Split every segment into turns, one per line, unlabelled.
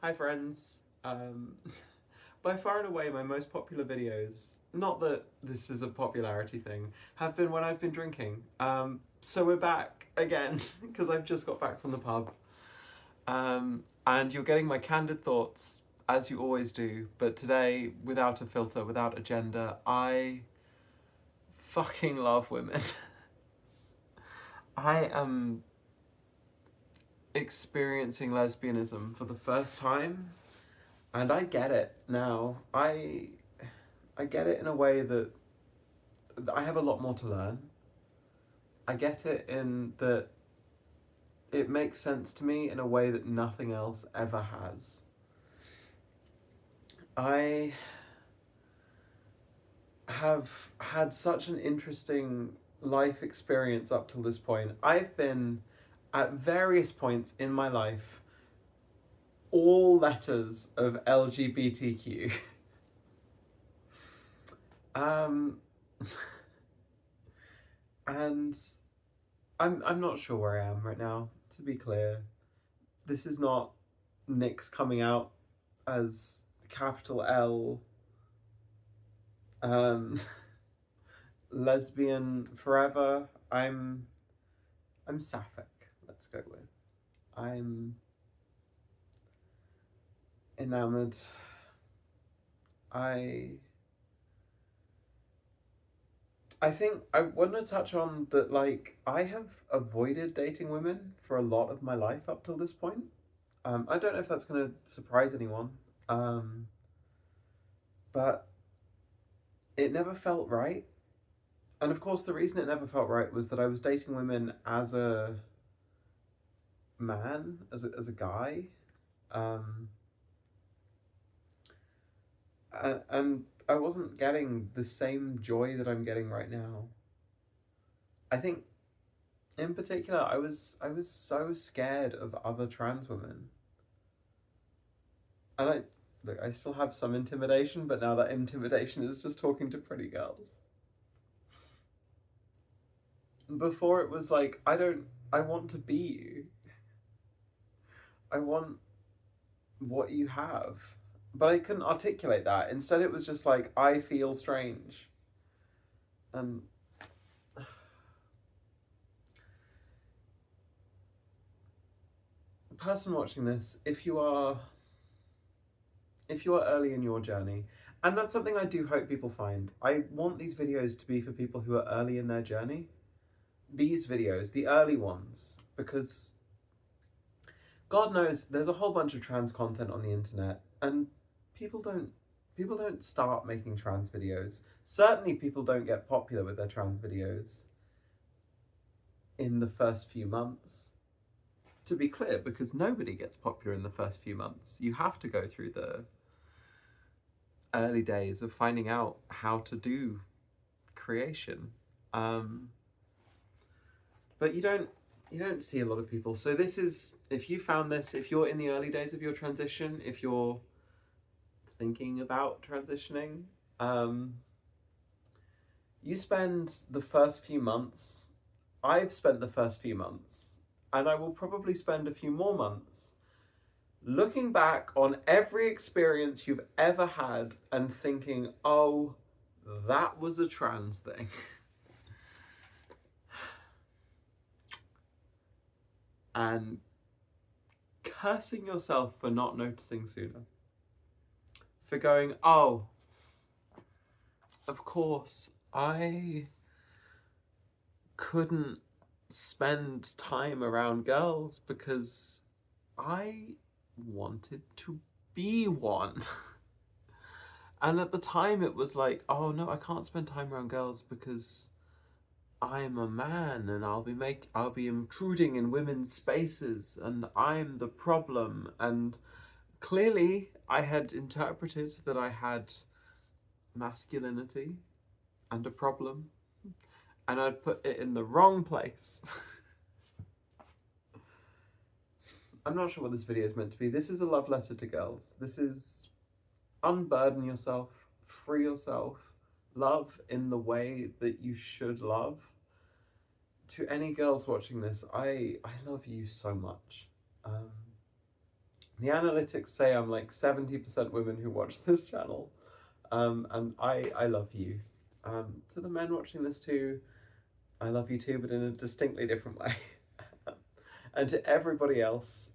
Hi friends. By far and away my most popular videos, not that this is a popularity thing, have been when I've been drinking. So we're back again, because I've just got back from the pub. And you're getting my candid thoughts, as you always do, but today, without a filter, without agenda, I fucking love women. I am experiencing lesbianism for the first time. And I get it now. I get it in a way that I have a lot more to learn. I get it in that it makes sense to me in a way that nothing else ever has. I have had such an interesting life experience up till this point. I've been, at various points in my life, all letters of LGBTQ. um, and I'm not sure where I am right now, to be clear. This is not Nick's coming out as capital L um lesbian forever. I'm sapphic, let's go with. I'm enamored. I think I want to touch on that, like, I have avoided dating women for a lot of my life up till this point. I don't know if that's going to surprise anyone, but it never felt right. And of course, the reason it never felt right was that I was dating women as a man, as a guy, um, and I wasn't getting the same joy that I'm getting right now. I think, in particular, I was so scared of other trans women, and I still have some intimidation, but now that intimidation is just talking to pretty girls. Before it was like, I want to be you. I want what you have. But I couldn't articulate that. Instead, it was just like, I feel strange. And the person watching this, if you are early in your journey, and that's something I do hope people find. I want these videos to be for people who are early in their journey. These videos, the early ones, because God knows there's a whole bunch of trans content on the internet, and people don't start making trans videos. Certainly people don't get popular with their trans videos in the first few months. To be clear, because nobody gets popular in the first few months. You have to go through the early days of finding out how to do creation. But you don't see a lot of people. So this is, if you found this, if you're in the early days of your transition, if you're thinking about transitioning, you spend the first few months, I've spent the first few months, and I will probably spend a few more months looking back on every experience you've ever had and thinking, oh, that was a trans thing. And cursing yourself for not noticing sooner. For going, oh, of course, I couldn't spend time around girls because I wanted to be one. And at the time it was like, oh no, I can't spend time around girls because I'm a man and I'll be intruding in women's spaces and I'm the problem. And clearly I had interpreted that I had masculinity and a problem, and I'd put it in the wrong place. I'm not sure what this video is meant to be. This is a love letter to girls. This is unburden yourself, free yourself, love in the way that you should love. To any girls watching this, I love you so much. The analytics say I'm like 70% women who watch this channel. And I love you. To the men watching this too, I love you too, but in a distinctly different way. And to everybody else,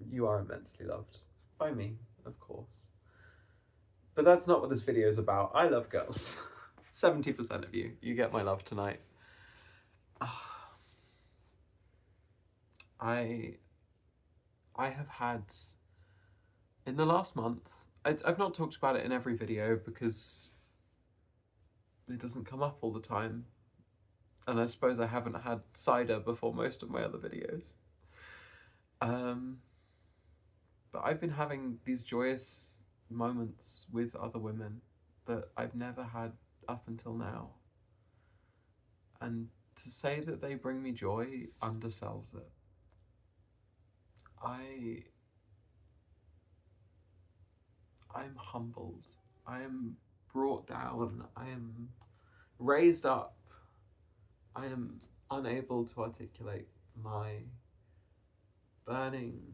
you are immensely loved. By me, of course. But that's not what this video is about. I love girls. 70% of you. You get my love tonight. I have had, in the last month, I've not talked about it in every video because it doesn't come up all the time. And I suppose I haven't had cider before most of my other videos. But I've been having these joyous moments with other women that I've never had up until now. And to say that they bring me joy undersells it. I'm humbled. I am brought down. I am raised up. I am unable to articulate my burning,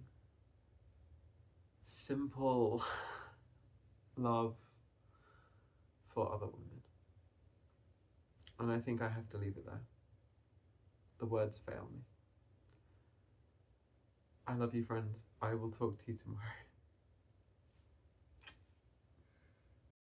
simple love for other women. And I think I have to leave it there. The words fail me. I love you, friends. I will talk to you tomorrow.